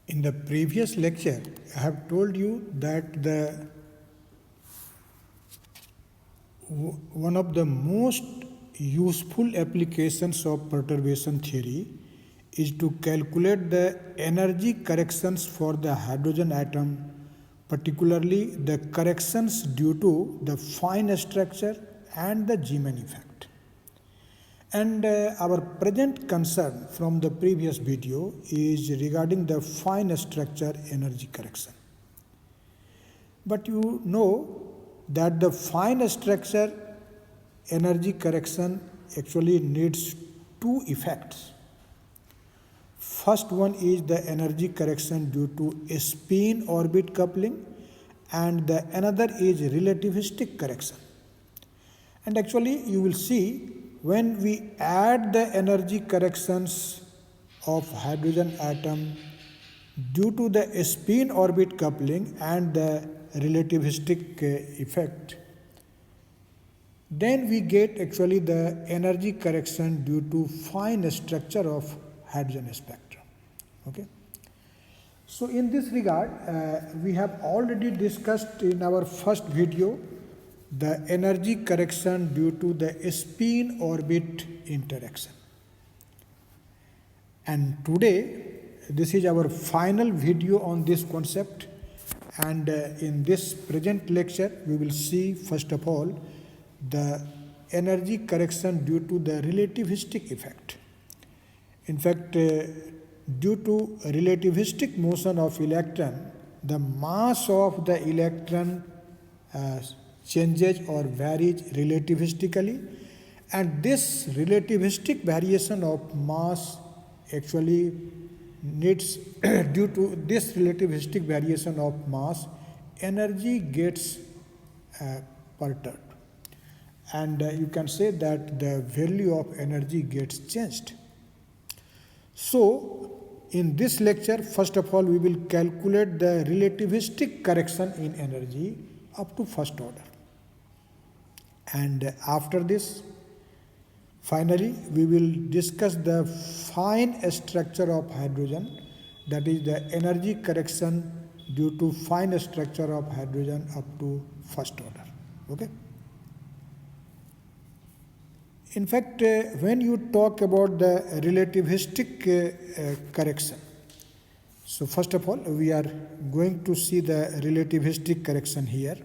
In the previous lecture, I have told you that one of the most useful applications of perturbation theory is to calculate the energy corrections for the hydrogen atom, particularly the corrections due to the fine structure and the Zeeman effect. And our present concern from the previous video is regarding the fine structure energy correction. But you know that the fine structure energy correction actually needs two effects. First one is the energy correction due to a spin orbit coupling, and the another is relativistic correction. And actually you will see when we add the energy corrections of hydrogen atom due to the spin orbit coupling and the relativistic effect, then we get actually the energy correction due to fine structure of hydrogen spectrum. Okay. So in this regard, we have already discussed in our first video the energy correction due to the spin orbit interaction. And today, this is our final video on this concept, and in this present lecture, we will see first of all the energy correction due to the relativistic effect. In fact, due to relativistic motion of electron, the mass of the electron changes or varies relativistically, and this relativistic variation of mass actually needs due to this relativistic variation of mass, energy gets perturbed, and you can say that the value of energy gets changed. So in this lecture, first of all, we will calculate the relativistic correction in energy up to first order. And after this, finally, we will discuss the fine structure of hydrogen, that is the energy correction due to fine structure of hydrogen up to first order. Okay? In fact, when you talk about the relativistic correction, so first of all, we are going to see the relativistic correction here.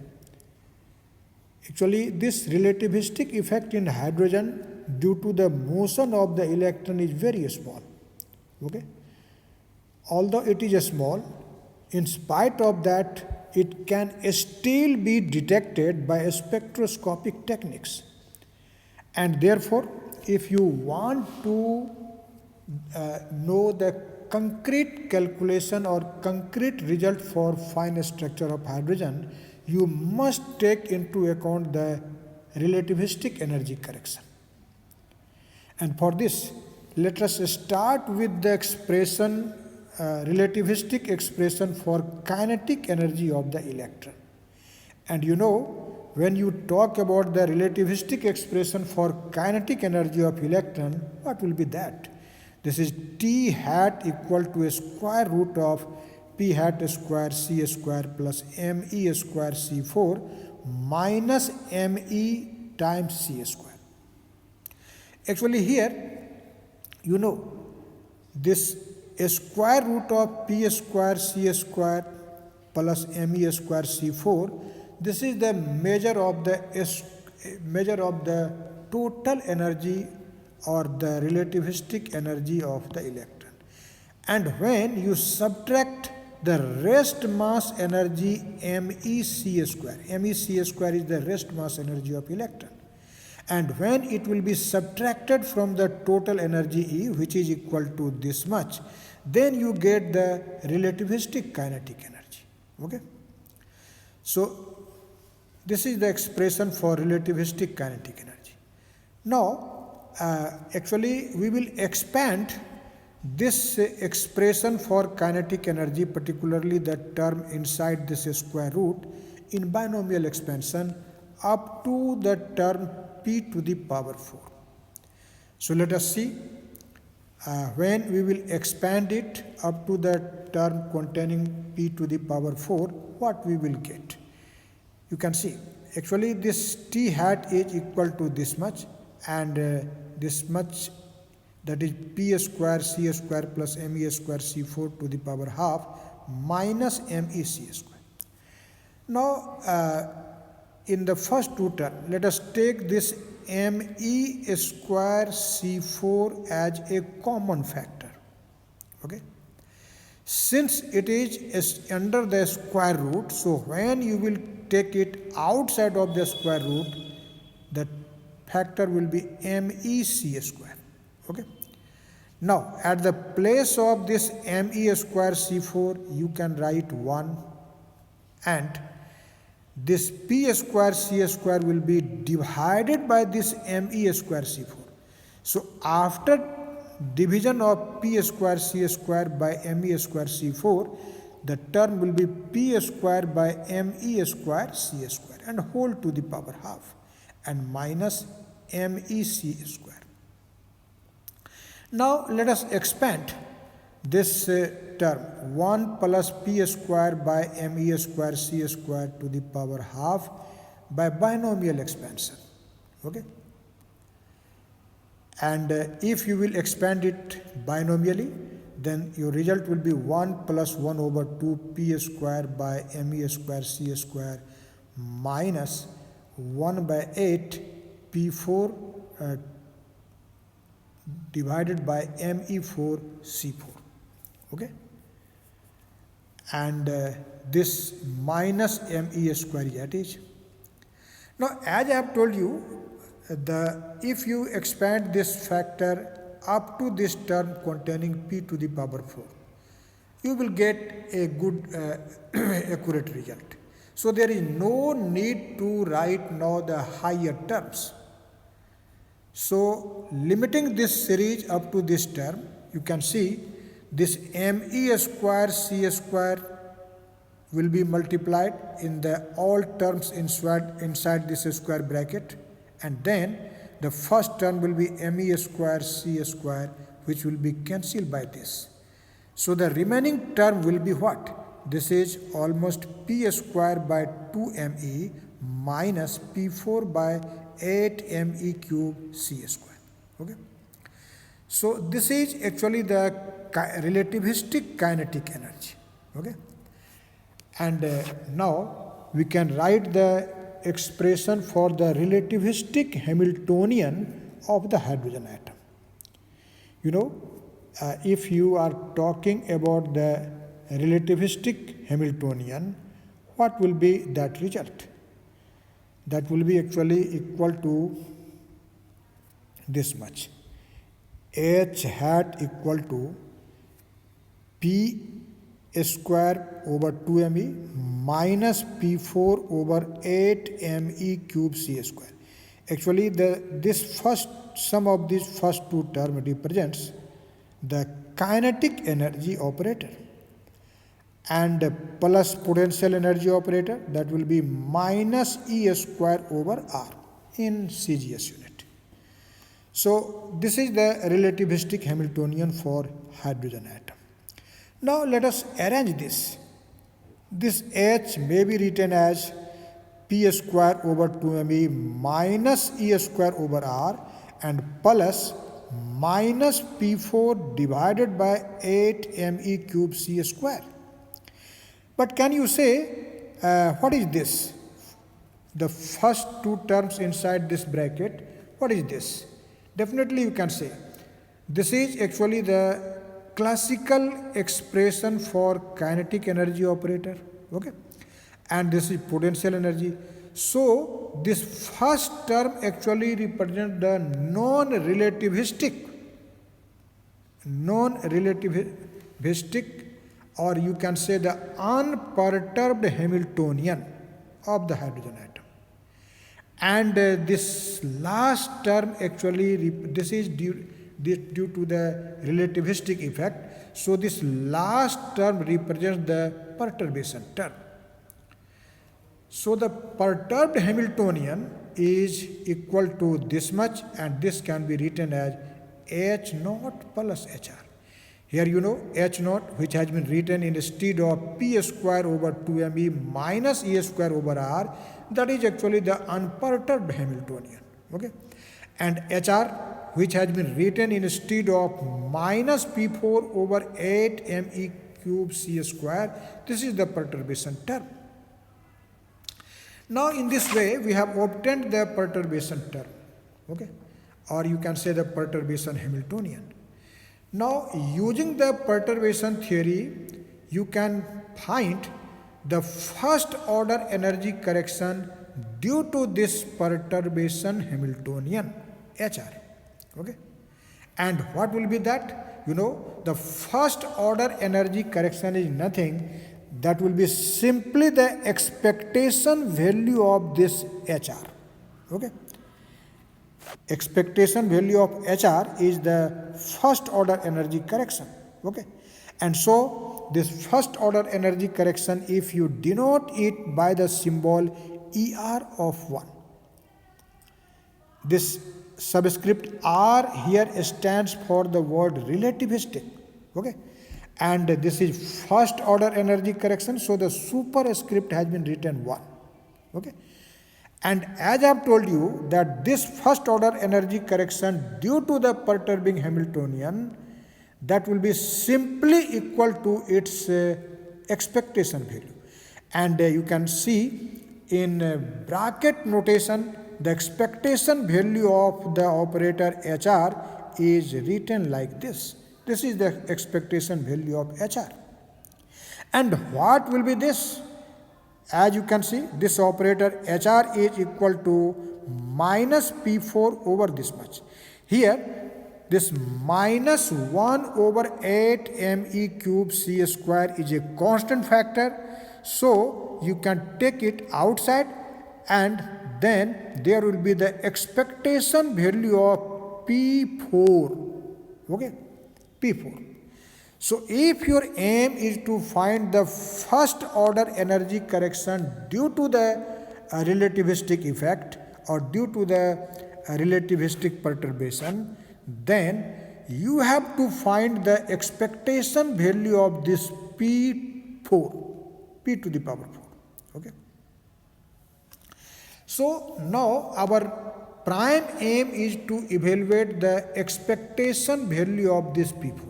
Actually, this relativistic effect in hydrogen due to the motion of the electron is very small. Okay? Although it is small, in spite of that, it can still be detected by spectroscopic techniques. And therefore, if you want to know the concrete calculation or concrete result for fine structure of hydrogen, you must take into account the relativistic energy correction. And for this, let us start with the expression, relativistic expression for kinetic energy of the electron. And you know, when you talk about the relativistic expression for kinetic energy of electron, what will be that? This is T hat equal to a square root of P hat square C square plus ME square C4 minus ME times C square. Actually here, you know, this square root of P square C square plus ME square C4, this is the measure of the total energy or the relativistic energy of the electron. And when you subtract the rest mass energy MEC square is the rest mass energy of electron. And when it will be subtracted from the total energy E, which is equal to this much, then you get the relativistic kinetic energy. Okay? So this is the expression for relativistic kinetic energy. Now, actually, we will expand this expression for kinetic energy, particularly the term inside this square root, in binomial expansion up to the term P to the power 4. So let us see. when we will expand it up to the term containing p to the power 4, what we will get? You can see, actually this t hat is equal to this much, and this much, that is p square c square plus me square c4 to the power half minus me c square. Now, in the first two terms, let us take this me square c4 as a common factor. Okay? Since it is under the square root, so when you will take it outside of the square root, the factor will be me c square. Okay? Now, at the place of this me square c4, you can write 1, and this p square c square will be divided by this me square c4. So, after division of p square c square by me square c4, the term will be p square by me square c square and whole to the power half and minus me c square. Now, let us expand this term 1 plus p square by me square c square to the power half by binomial expansion. Okay? And if you will expand it binomially, then your result will be 1 plus 1 over 2 p square by me square c square minus 1 by 8 p4 divided by me4 c4. Okay? And this minus me square that is. Now, as I have told you, if you expand this factor up to this term containing p to the power 4, you will get a good accurate result. So, there is no need to write now the higher terms. So, limiting this series up to this term, you can see this me square c square will be multiplied in the all terms inside this square bracket, and then the first term will be me square c square, which will be cancelled by this. So, the remaining term will be what? This is almost p square by 2me minus p4 by 8me cube c square. Okay? So, this is actually the relativistic kinetic energy. Okay? And now we can write the expression for the relativistic Hamiltonian of the hydrogen atom. You know, if you are talking about the relativistic Hamiltonian, what will be that result? That will be actually equal to this much. H hat equal to p square over 2me minus p4 over 8me cube c square. Actually, this first sum of these first two terms represents the kinetic energy operator, and plus potential energy operator, that will be minus E square over R in CGS unit. So, this is the relativistic Hamiltonian for hydrogen atom. Now, let us arrange this. This H may be written as P square over 2me minus E square over R and plus minus P4 divided by 8me cube C square. But can you say, what is this? The first two terms inside this bracket, what is this? Definitely you can say, this is actually the classical expression for kinetic energy operator, okay? And this is potential energy. So, this first term actually represents the non-relativistic, or you can say the unperturbed Hamiltonian of the hydrogen atom. And this last term actually, this is due to the relativistic effect. So, this last term represents the perturbation term. So, the perturbed Hamiltonian is equal to this much, and this can be written as H naught plus HR. Here you know H naught, which has been written instead of P square over 2me minus E square over R, that is actually the unperturbed Hamiltonian. Okay? And HR, which has been written instead of minus P4 over 8me cube C square, this is the perturbation term. Now in this way we have obtained the perturbation term, okay, or you can say the perturbation Hamiltonian. Now using the perturbation theory you can find the first order energy correction due to this perturbation Hamiltonian HR, okay. And what will be that? You know, the first order energy correction is nothing, that will be simply the expectation value of this HR, okay. Expectation value of HR is the first order energy correction, okay. And so this first order energy correction, if you denote it by the symbol ER of 1, this subscript R here stands for the word relativistic, okay. And this is first order energy correction, so the superscript has been written 1, okay. And as I have told you that this first order energy correction due to the perturbing Hamiltonian, that will be simply equal to its expectation value. And you can see in bracket notation the expectation value of the operator HR is written like this. This is the expectation value of HR. And what will be this? As you can see, this operator HR is equal to minus P4 over this much. Here, this minus 1 over 8me cube C square is a constant factor. So, you can take it outside and then there will be the expectation value of P4. Okay, P4. So, if your aim is to find the first order energy correction due to the relativistic effect or due to the relativistic perturbation, then you have to find the expectation value of this P4, P to the power 4. Okay. So, now our prime aim is to evaluate the expectation value of this P4.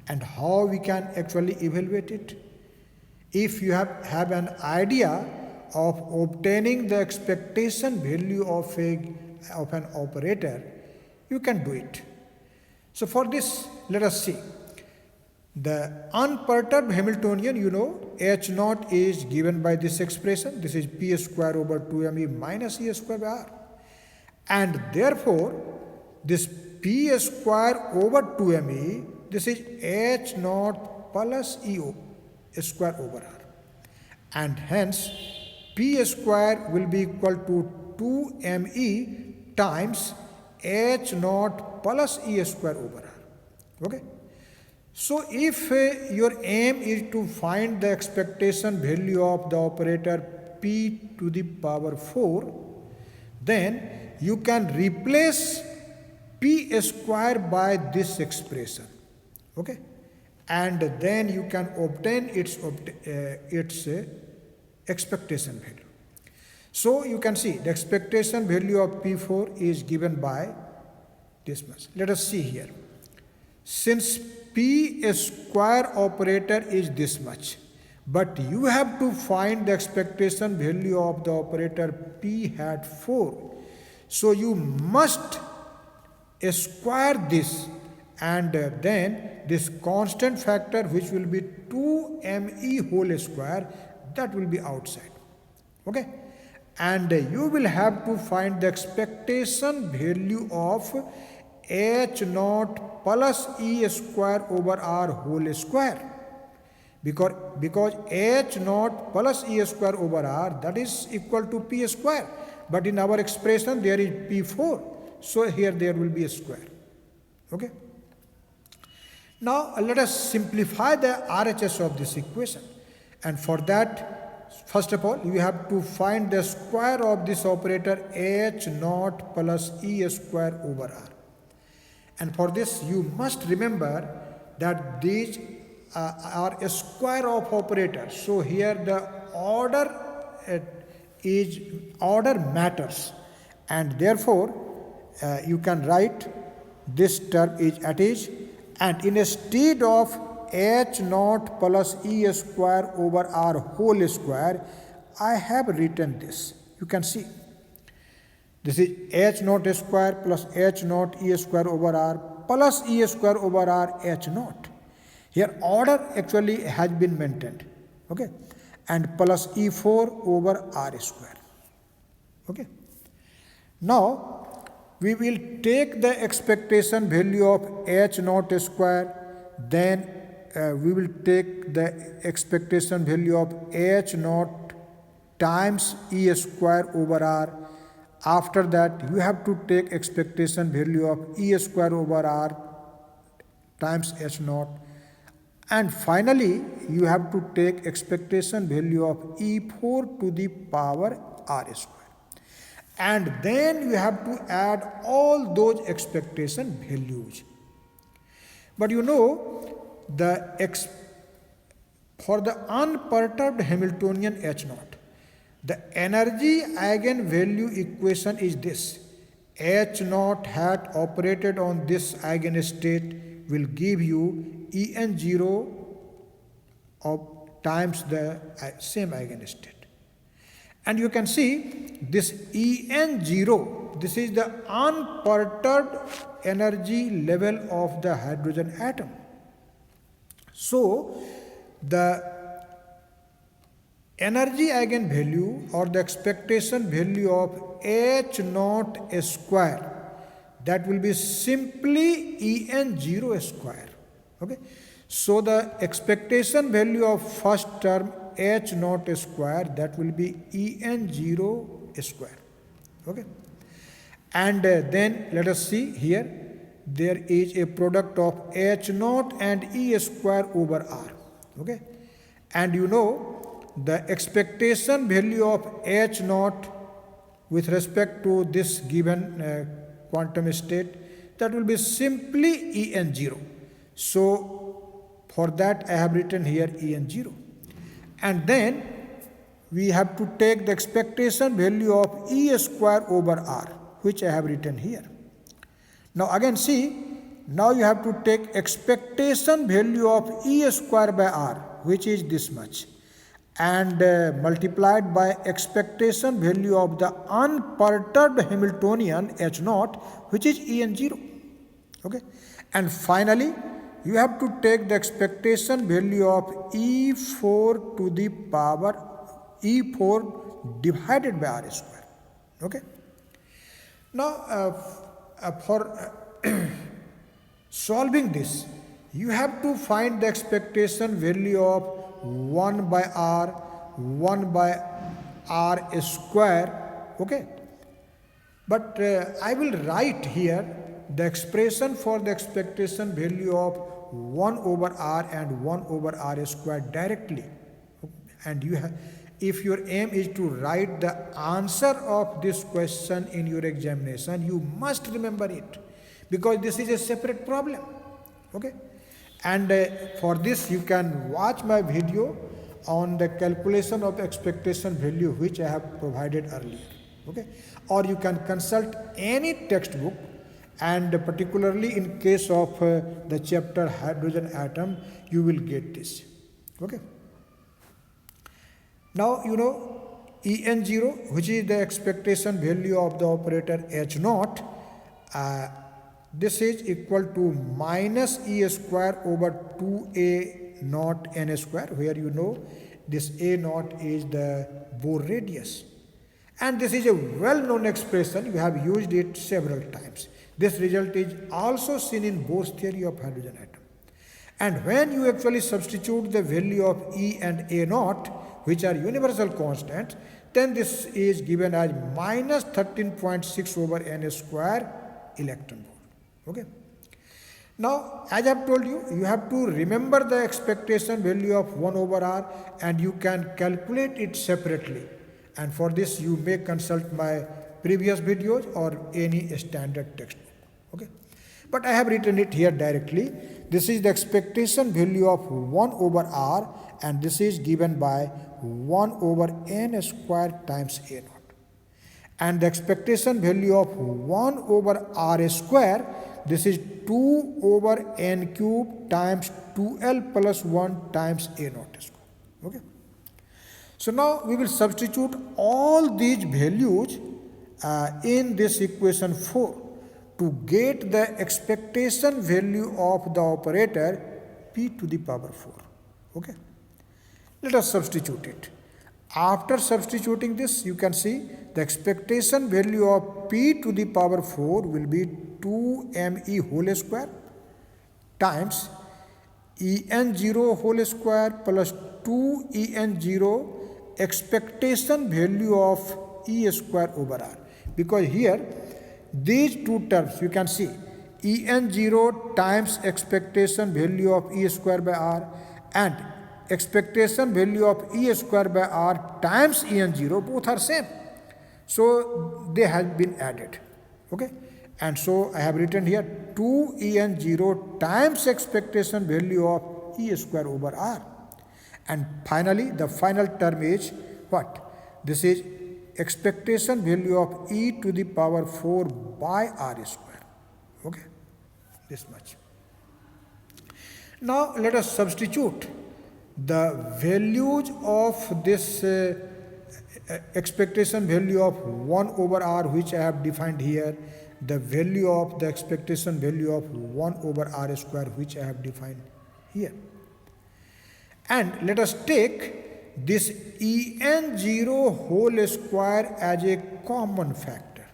And how we can actually evaluate it? If you have an idea of obtaining the expectation value of an operator, you can do it. So for this, let us see. The unperturbed Hamiltonian, you know, H naught is given by this expression. This is P square over 2me minus E square by R. And therefore, this P square over 2me, this is H naught plus E square over R. And hence, P square will be equal to 2me times H naught plus E square over R. Okay? So, if your aim is to find the expectation value of the operator P to the power 4, then you can replace P square by this expression. Okay, and then you can obtain its expectation value. So you can see the expectation value of P4 is given by this much. Let us see here. Since P square operator is this much, but you have to find the expectation value of the operator P hat 4. So you must square this, and then this constant factor, which will be 2me whole square, that will be outside. Okay, and you will have to find the expectation value of H naught plus E square over R whole square, because H naught plus E square over R, that is equal to P square, but in our expression there is P4, so here there will be a square. Okay. Now let us simplify the RHS of this equation, and for that, first of all, you have to find the square of this operator H naught plus E square over R. And for this you must remember that these are a square of operators. So here the order order matters, and therefore you can write this term is at is, and instead of h naught plus e square over r whole square, I have written this. You can see this is h naught square plus h naught e square over r plus e square over r h naught. Here order actually has been maintained, okay, and plus e4 over r square, okay. Now we will take the expectation value of h naught square, then we will take the expectation value of h naught times e square over r. After that you have to take expectation value of e square over r times h naught, and finally you have to take expectation value of e4 to the power r square, and then you have to add all those expectation values. But you know, for the unperturbed Hamiltonian H naught, the energy eigenvalue equation is this: H naught hat operated on this eigenstate will give you En0 of times the same eigenstate. And you can see this En0, this is the unperturbed energy level of the hydrogen atom. So the energy eigenvalue or the expectation value of H naught square, that will be simply En0 square, okay. So the expectation value of first term H naught square, that will be En0 square, okay. And then let us see here, there is a product of H naught and E square over R, okay. And you know, the expectation value of H naught with respect to this given quantum state, that will be simply En0. So for that I have written here En0. And then we have to take the expectation value of E square over R, which I have written here. Now again see, now you have to take expectation value of E square by R, which is this much, and multiplied by expectation value of the unperturbed Hamiltonian H naught, which is En0, okay. And finally you have to take the expectation value of E4 to the power E4 divided by R square, okay. Now for solving this, you have to find the expectation value of 1 by R, 1 by R square, okay. But I will write here the expression for the expectation value of 1 over R and 1 over R square directly. And you have, if your aim is to write the answer of this question in your examination, you must remember it, because this is a separate problem, okay. And for this you can watch my video on the calculation of expectation value, which I have provided earlier, okay. Or you can consult any textbook, and particularly in case of the chapter hydrogen atom, you will get this, okay. Now you know En0, which is the expectation value of the operator H naught, this is equal to minus E square over 2A naught N square, where you know this A naught is the Bohr radius. And this is a well-known expression, you have used it several times. This result is also seen in Bohr's theory of hydrogen atom. And when you actually substitute the value of E and A naught, which are universal constants, then this is given as minus 13.6 over N square electron volt, okay. Now as I have told you, you have to remember the expectation value of 1 over R, and you can calculate it separately. And for this you may consult my previous videos or any standard textbook, okay. But I have written it here directly. This is the expectation value of 1 over r, and this is given by 1 over n square times a naught. And the expectation value of 1 over r square, this is 2 over n cube times 2l plus 1 times a naught square. Okay. So now we will substitute all these values in this equation 4 to get the expectation value of the operator p to the power 4. Okay. Let us substitute it. After substituting this, you can see the expectation value of p to the power 4 will be 2me whole square times en0 whole square plus 2en0 expectation value of e square over r. Because here these two terms you can see en0 times expectation value of e square by r and expectation value of e square by r times en0, both are same. So they have been added. Okay. And so I have written here 2en0 times expectation value of e square over r. And finally, the final term is what? This is expectation value of e to the power 4 by r square. Okay, this much. Now let us substitute the values of this expectation value of 1 over r, which I have defined here, the value of the expectation value of 1 over r square, which I have defined here. And let us take this en0 whole square as a common factor.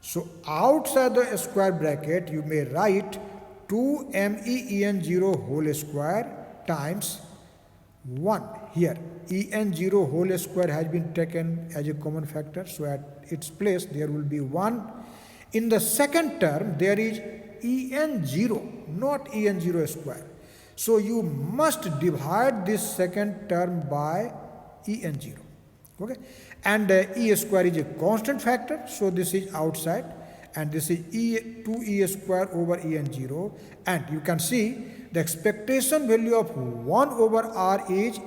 So outside the square bracket you may write 2me en0 whole square times 1. Here en0 whole square has been taken as a common factor, so at its place there will be 1. In the second term there is en0, not en0 square. So you must divide this second term by en0. Okay, and e square is a constant factor, so this is outside, and this is 2e square over en0, and you can see the expectation value of 1 over r is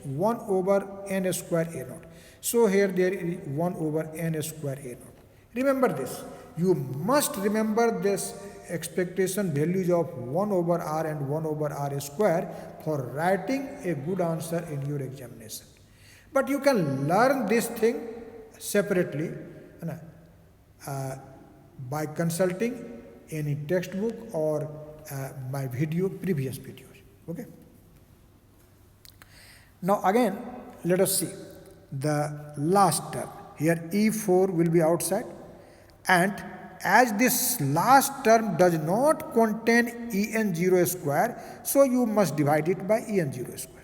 1 over n square a naught. So here there is 1 over n square a naught. Remember this. You must remember this expectation values of 1 over r and 1 over r square for writing a good answer in your examination. But you can learn this thing separately by consulting any textbook or my previous videos. Okay. Now again, let us see the last term. Here e4 will be outside, and as this last term does not contain en0 square, so you must divide it by en0 square.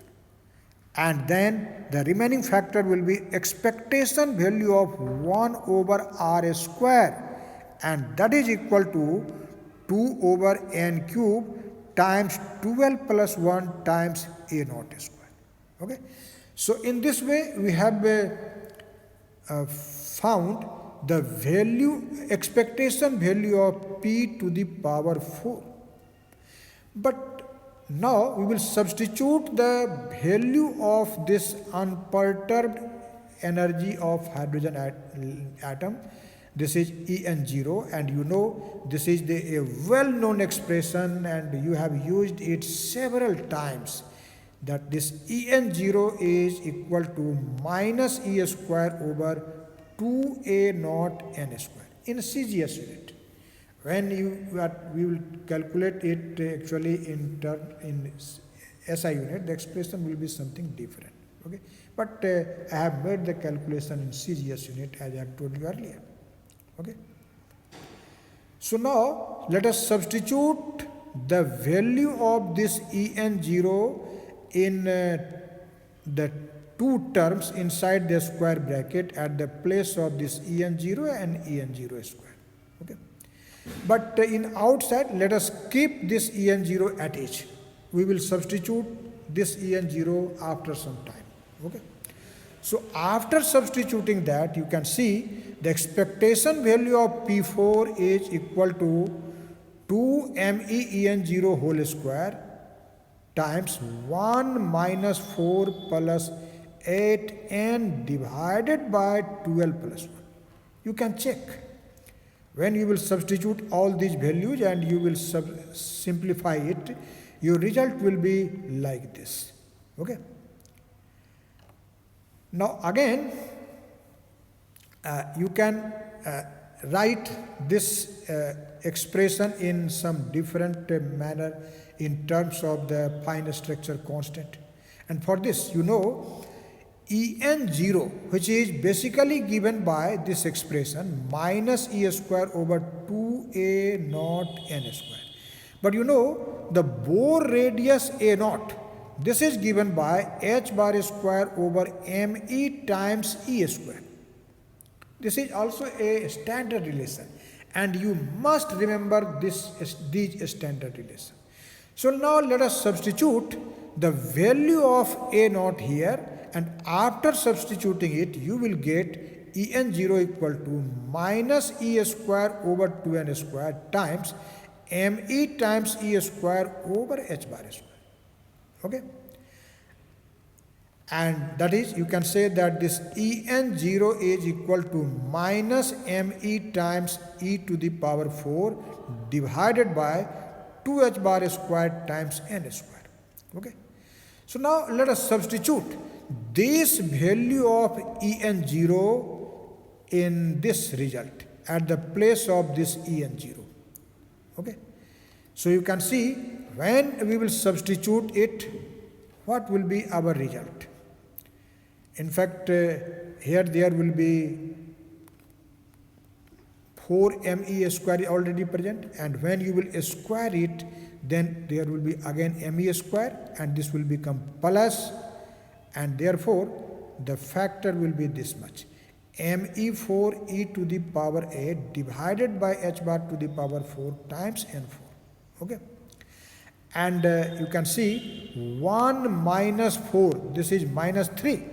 And then the remaining factor will be expectation value of 1 over r square, and that is equal to 2 over n cube times 12 plus 1 times a naught square. Okay. So in this way we have found the expectation value of p to the power 4. But now we will substitute the value of this unperturbed energy of hydrogen atom. This is en0, and you know this is a well-known expression and you have used it several times, that this en0 is equal to minus e square over 2a naught n square in CGS unit. When we will calculate it actually in SI unit, the expression will be something different. Okay, but I have made the calculation in CGS unit as I have told you earlier. Okay. So now let us substitute the value of this en0 in the two terms inside the square bracket at the place of this en0 and en0 square. Okay. But in outside, let us keep this en0 at h. We will substitute this en0 after some time. Okay. So after substituting that, you can see the expectation value of P4 is equal to 2MEEN0 whole square times 1 minus 4 plus 8n divided by 12 plus 1. You can check. When you will substitute all these values and you will simplify it, your result will be like this. Okay. Now again, you can write this expression in some different manner in terms of the fine structure constant. And for this, you know, En0, which is basically given by this expression minus E square over 2A naught N square. But you know, the Bohr radius A naught, this is given by H bar square over ME times E square. This is also a standard relation, and you must remember these standard relations. So now let us substitute the value of A naught here, and after substituting it, you will get En0 equal to minus E square over 2n square times Me times E square over H bar square. Okay? And that is, you can say that this En0 is equal to minus Me times e to the power 4 divided by 2h bar squared times n square. Okay. So now let us substitute this value of En0 in this result at the place of this En0. Okay. So you can see when we will substitute it, what will be our result. In fact, here there will be 4me square already present, and when you will square it, then there will be again me square, and this will become plus, and therefore the factor will be this much, me4 e to the power 8 divided by h bar to the power 4 times n4. Okay. And you can see 1 minus 4, this is minus 3.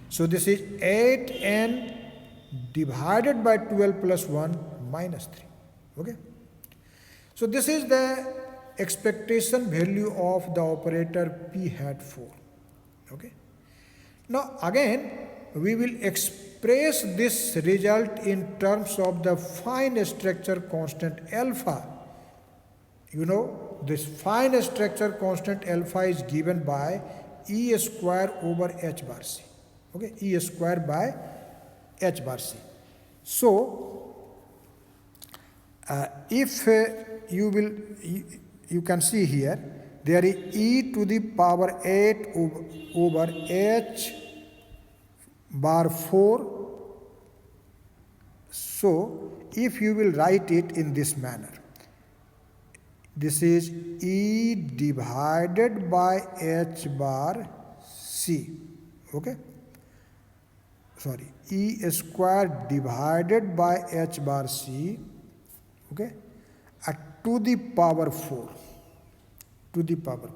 So this is 8n divided by 12 plus 1 minus 3. Okay. So this is the expectation value of the operator P hat 4. Okay. Now again we will express this result in terms of the fine structure constant alpha. You know, this fine structure constant alpha is given by E square over H bar C. Okay, E square by H bar C. So, if you can see here, there is E to the power 8 over H bar 4. So, if you will write it in this manner, this is E divided by H bar C. Okay. Sorry, E square divided by H bar C. Okay. To the power 4. To the power 4.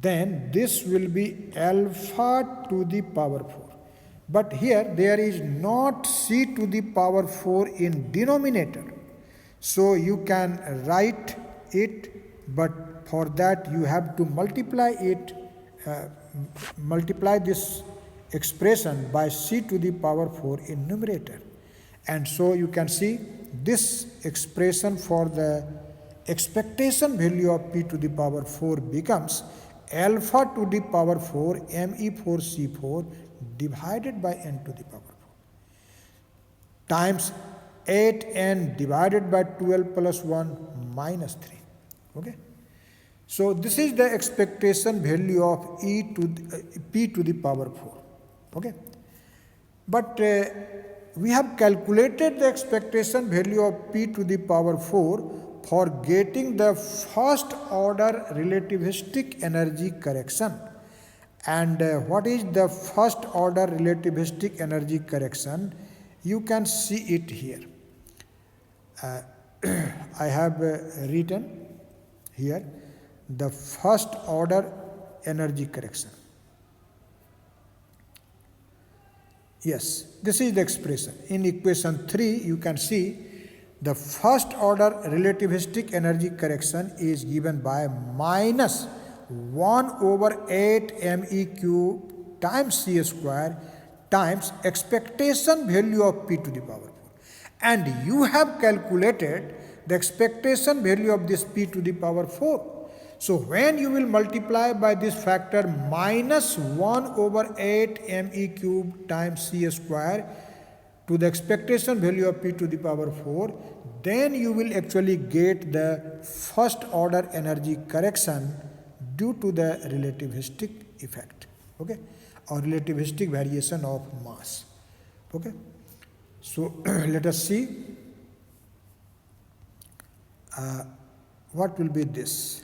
Then this will be alpha to the power 4. But here there is not C to the power 4 in denominator. So you can write it, but for that you have to multiply it, multiply this expression by C to the power 4 in numerator. And so you can see this expression for the expectation value of P to the power 4 becomes alpha to the power 4 Me4C4 divided by n to the power 4 times 8n divided by 12 plus 1 minus 3. Okay. So this is the expectation value of P to the power 4. Okay. But we have calculated the expectation value of P to the power 4 for getting the first order relativistic energy correction. And what is the first order relativistic energy correction? You can see it here. I have written here the first order energy correction. Yes, this is the expression. In equation 3, you can see the first order relativistic energy correction is given by minus 1 over 8 ME cube times C square times expectation value of P to the power 4. And you have calculated the expectation value of this P to the power 4. So when you will multiply by this factor minus 1 over 8 ME cube times C square to the expectation value of P to the power 4, then you will actually get the first order energy correction due to the relativistic effect, okay, or relativistic variation of mass, okay. So let us see what will be this.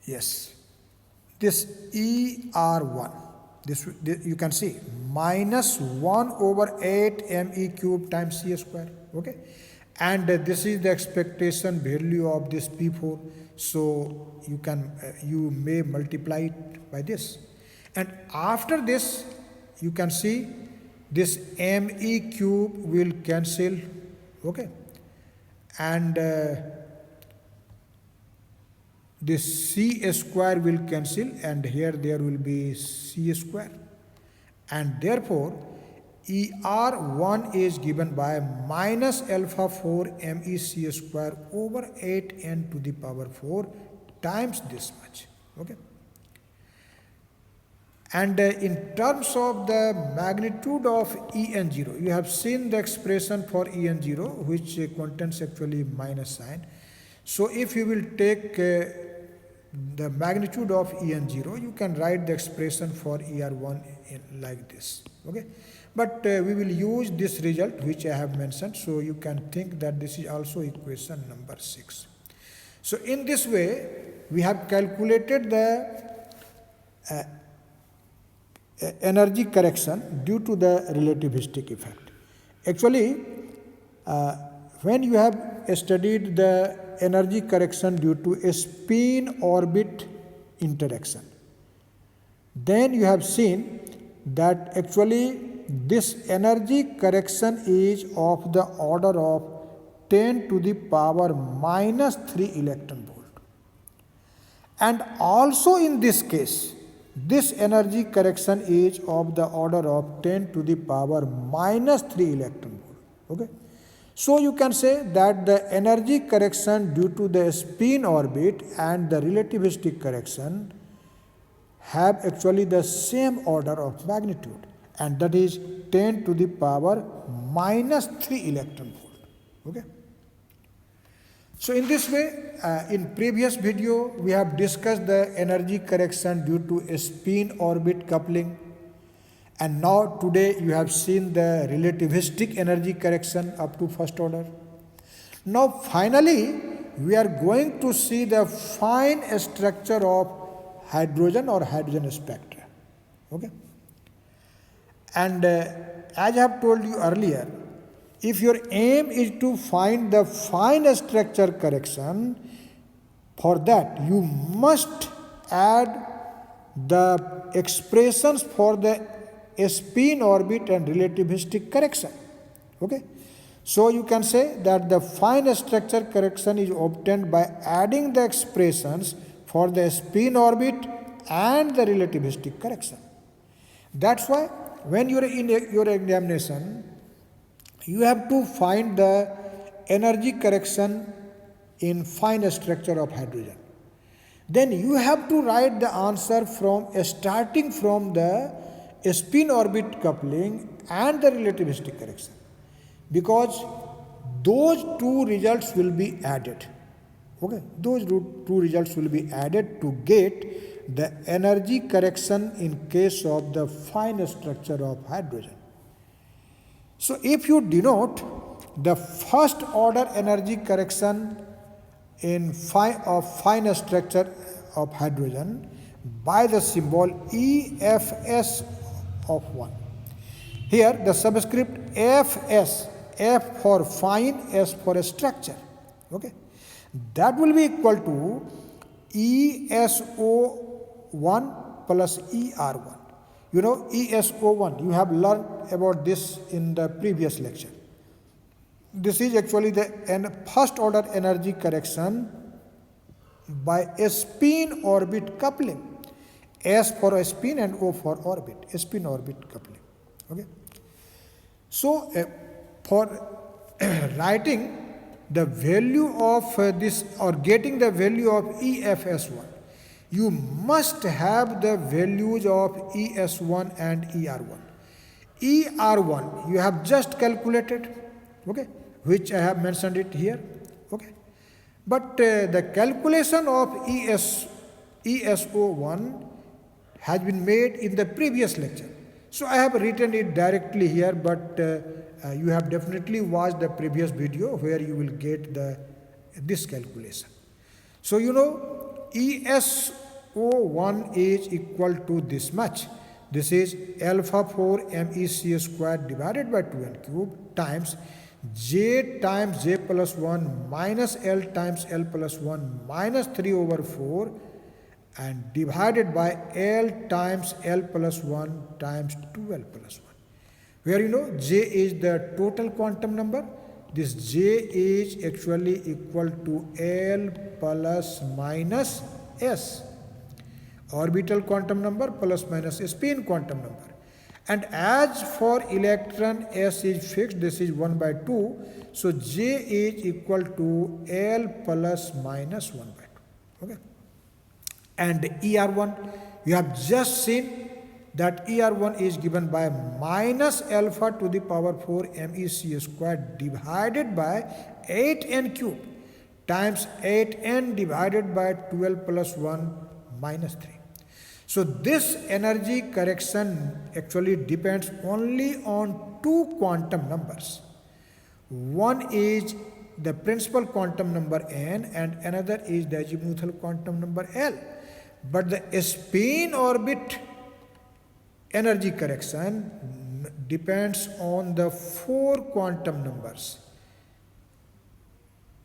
Yes, this ER1, this you can see minus 1 over 8 ME cube times C square, okay, and this is the expectation value of this P4. So you may multiply it by this, and after this you can see this ME cube will cancel, okay, and this C square will cancel, and here there will be C square, and therefore ER1 is given by minus alpha 4 ME C square over 8n to the power 4 times this much, okay. And in terms of the magnitude of En0, you have seen the expression for En0 which contains actually minus sign. So if you will take the magnitude of En0, you can write the expression for ER1 like this, okay. But we will use this result which I have mentioned, so you can think that this is also equation number 6. So in this way we have calculated the energy correction due to the relativistic effect. Actually, when you have studied the energy correction due to a spin-orbit interaction, then you have seen that actually this energy correction is of the order of 10 to the power minus 3 electron volt. And also in this case, this energy correction is of the order of 10 to the power minus 3 electron volt, okay. So you can say that the energy correction due to the spin orbit and the relativistic correction have actually the same order of magnitude, and that is 10 to the power minus 3 electron volt, okay. So in this way, in previous video we have discussed the energy correction due to a spin orbit coupling, and now today you have seen the relativistic energy correction up to first order. Now finally we are going to see the fine structure of hydrogen or hydrogen spectra, okay. And as I have told you earlier, if your aim is to find the fine structure correction, for that you must add the expressions for the spin orbit and relativistic correction, okay. So you can say that the fine structure correction is obtained by adding the expressions for the spin orbit and the relativistic correction. That's why when you are in your examination, you have to find the energy correction in fine structure of hydrogen. Then you have to write the answer from starting from the spin orbit coupling and the relativistic correction, because those two results will be added, okay. Those two results will be added to get the energy correction in case of the fine structure of hydrogen. So if you denote the first order energy correction in fine structure of hydrogen by the symbol EFS of 1. Here the subscript FS, F for fine, S for structure, okay. That will be equal to ESO1 plus ER1. You know ESO1, you have learned about this in the previous lecture. This is actually the first order energy correction by a spin orbit coupling. S for a spin and O for orbit, a spin orbit coupling. Okay. So for writing the value of this or getting the value of EFS1, you must have the values of ES1 and ER1. ER1 you have just calculated, okay, which I have mentioned it here, okay. But the calculation of ESO1 has been made in the previous lecture. So I have written it directly here, but you have definitely watched the previous video where you will get this calculation. So you know ESO1 is equal to this much. This is alpha 4 MEC squared divided by 2n cube times J times J plus 1 minus L times L plus 1 minus 3 over 4 and divided by L times L plus 1 times 2L plus 1. Where you know J is the total quantum number. This J is actually equal to L plus minus S. Orbital quantum number plus minus spin quantum number. And as for electron, S is fixed, this is 1 by 2. So J is equal to L plus minus 1 by 2. Okay. And ER1, you have just seen that ER1 is given by minus alpha to the power 4 MEC squared divided by 8n cube times 8n divided by 12 plus 1 minus 3. So this energy correction actually depends only on two quantum numbers. One is the principal quantum number n and another is the azimuthal quantum number L. But the spin orbit energy correction depends on the four quantum numbers.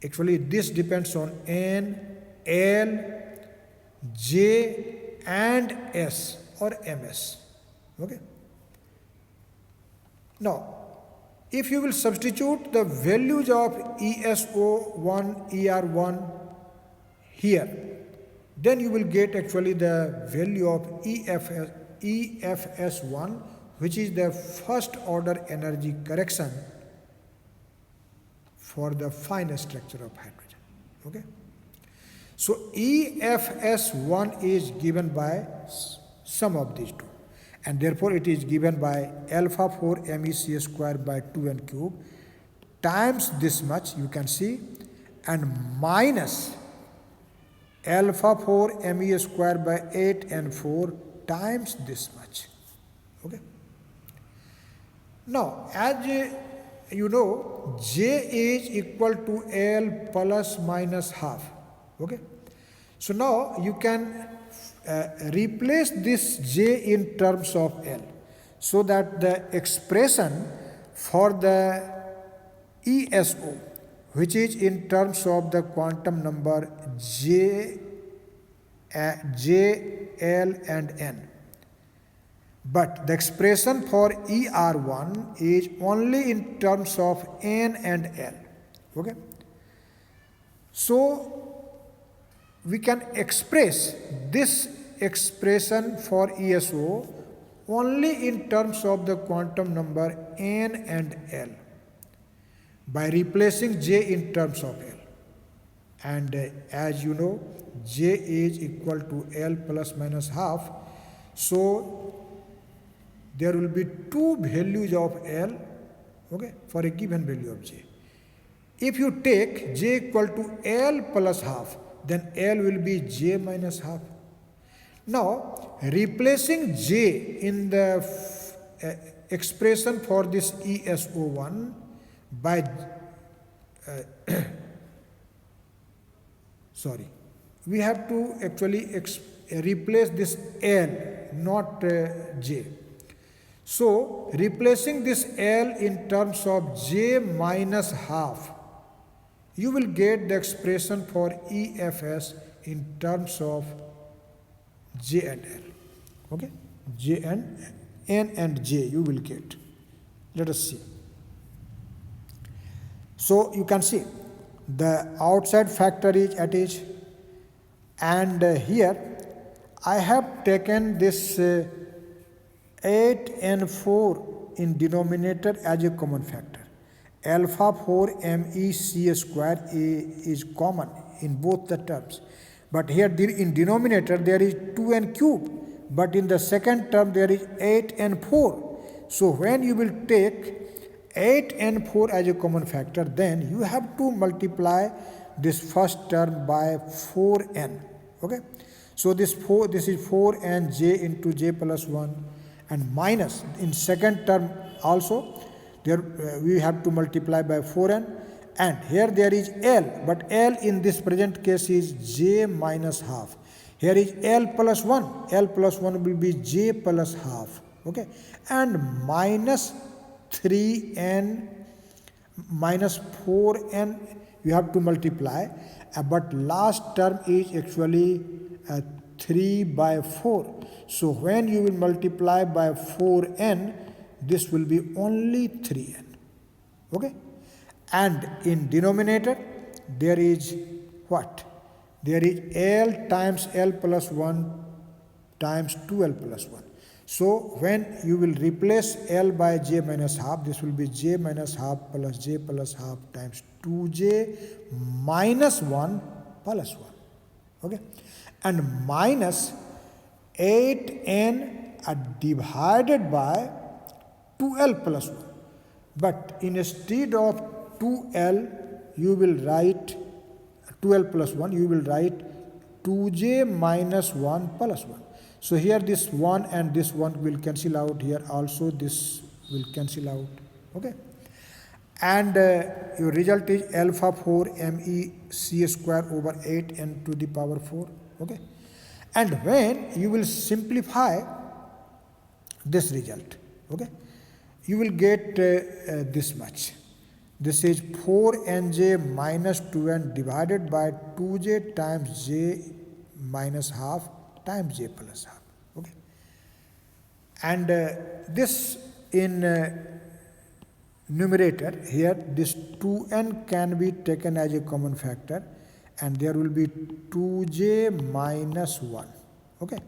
Actually, this depends on n, L, J and S or MS. Okay. Now, if you will substitute the values of ESO1, ER1 here, then you will get actually the value of EFS1, which is the first order energy correction for the finer structure of hydrogen. Okay. So EFS1 is given by sum of these two, and therefore it is given by alpha 4 MEC squared by 2n cube times this much, you can see, and minus alpha 4 ME squared by 8 and 4 times this much. Okay. Now, as you know, J is equal to L plus minus half. Okay. So now you can replace this J in terms of L, so that the expression for the ESO, which is in terms of the quantum number J, L and N. But the expression for ER1 is only in terms of N and L. Okay. So we can express this expression for ESO only in terms of the quantum number N and L by replacing J in terms of L. And as you know, J is equal to L plus minus half. So there will be two values of L, okay, for a given value of J. If you take J equal to L plus half, then L will be J minus half. Now, replacing J in the expression for this ESO1 by we have to actually replace this L, not J. So, replacing this L in terms of J minus half, you will get the expression for EFS in terms of J and L. Okay, j and n and j you will get. Let us see. So you can see the outside factor is attached, and here I have taken this 8 and 4 in denominator as a common factor. Alpha 4 M.Sc square is common in both the terms. But here in denominator there is 2n cube, but in the second term there is 8 and 4. So when you will take 8 and 4 as a common factor, then you have to multiply this first term by 4n. Okay? So this is 4n j into j plus 1, and minus in second term also there we have to multiply by 4n, and here there is L, but L in this present case is j minus half. Here is L plus 1. L plus 1 will be j plus half. Okay, and minus 3n minus 4n you have to multiply, but last term is actually 3 by 4. So when you will multiply by 4n, this will be only 3n. Okay, and in denominator there is what? There is L times L plus 1 times 2L plus 1. So when you will replace L by j minus half, this will be j minus half plus j plus half times 2j minus 1 plus 1. Okay, and minus 8n are divided by 2L plus 1. But instead of 2L, you will write 2L plus 1, you will write 2j minus 1 plus 1. So here this 1 and this 1 will cancel out. Here also this will cancel out. Okay. And your result is alpha 4 M.Sc square over 8n to the power 4. Okay. And when you will simplify this result, okay, you will get this much. This is 4nj minus 2n divided by 2j times j minus half times j plus half. Okay, and this in numerator here, this 2n can be taken as a common factor, and there will be 2j minus 1. Okay,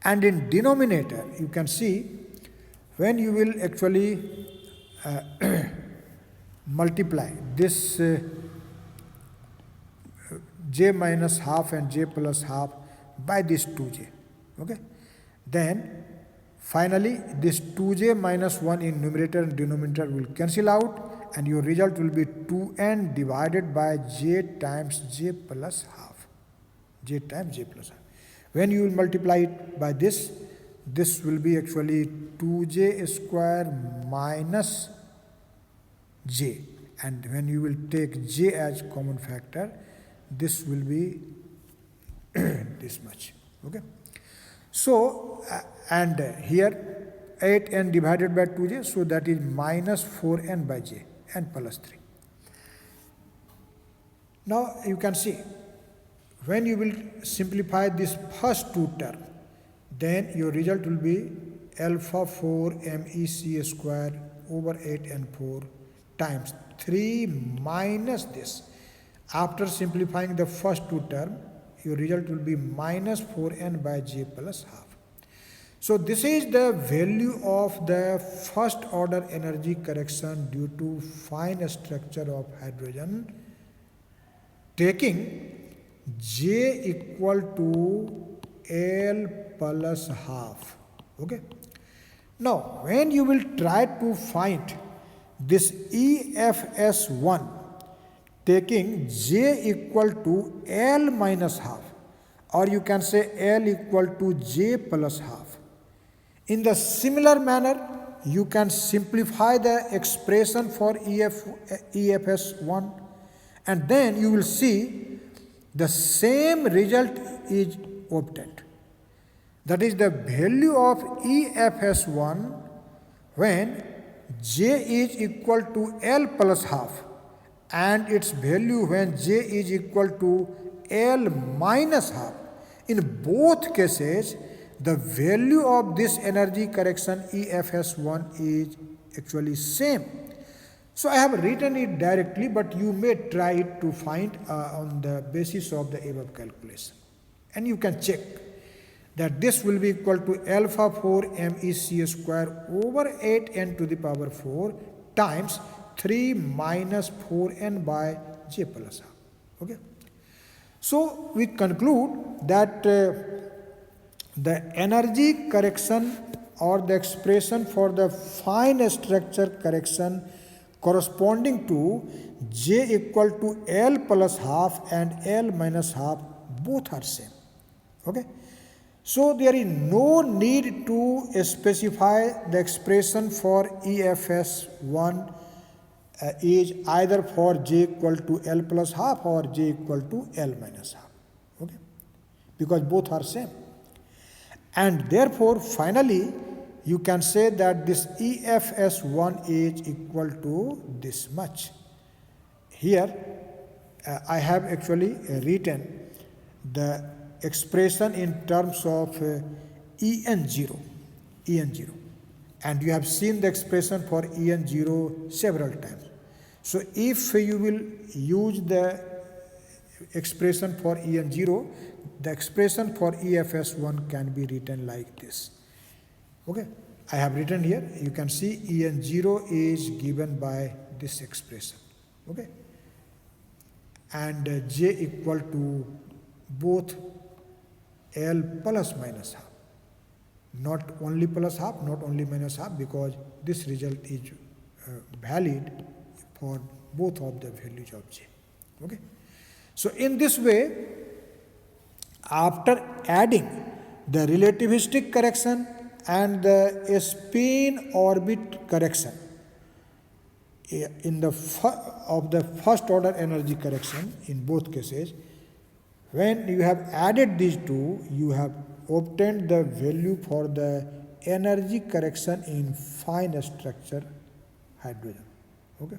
and in denominator you can see when you will actually multiply this j minus half and j plus half by this 2j. Okay, then finally this 2j minus 1 in numerator and denominator will cancel out, and your result will be 2n divided by j times j plus half. J times j plus half. When you will multiply it by this will be actually 2j square minus j, and when you will take j as common factor, this will be this much. Okay, so and here 8n divided by 2j, so that is minus 4n by j, n plus 3. Now you can see when you will simplify this first two term, then your result will be alpha 4 M.Sc square over 8n4 times 3 minus this. After simplifying the first two term, your result will be minus 4n by j plus half. So this is the value of the first order energy correction due to fine structure of hydrogen, taking j equal to L plus half. Okay. Now when you will try to find this EFS1, taking j equal to L minus half, or you can say L equal to j plus half. In the similar manner, you can simplify the expression for EFS1, and then you will see the same result is obtained. That is the value of EFS1 when j is equal to L plus half, and its value when j is equal to L minus half. In both cases, the value of this energy correction EFS1 is actually same. So I have written it directly, but you may try it to find on the basis of the above calculation. And you can check that this will be equal to alpha 4 MEC square over 8n to the power 4 times 3 minus 4n by j plus half. Okay. So we conclude that the energy correction or the expression for the fine structure correction corresponding to j equal to L plus half and L minus half both are same. Okay. So there is no need to specify the expression for EFS1 is either for j equal to L plus half or j equal to L minus half. Okay. Because both are same. And therefore finally you can say that this EFS1 is equal to this much. Here I have actually written the expression in terms of En0, and you have seen the expression for En0 several times. So if you will use the expression for En0, the expression for EFS1 can be written like this. Okay, I have written here, you can see En0 is given by this expression. Okay, and j equal to both L plus minus half. Not only plus half, not only minus half, because this result is valid for both of the values of j. Okay. So in this way, after adding the relativistic correction and the spin orbit correction in the of the first order energy correction in both cases, when you have added these two, you have obtained the value for the energy correction in fine structure hydrogen. Okay.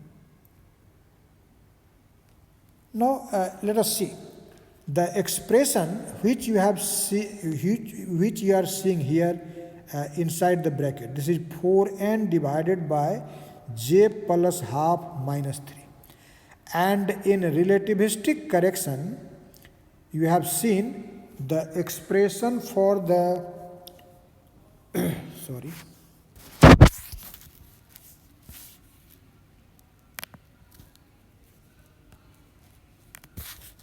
Now let us see the expression which you have which you are seeing here inside the bracket. This is 4n divided by j plus half minus 3. And in relativistic correction, you have seen the expression for the sorry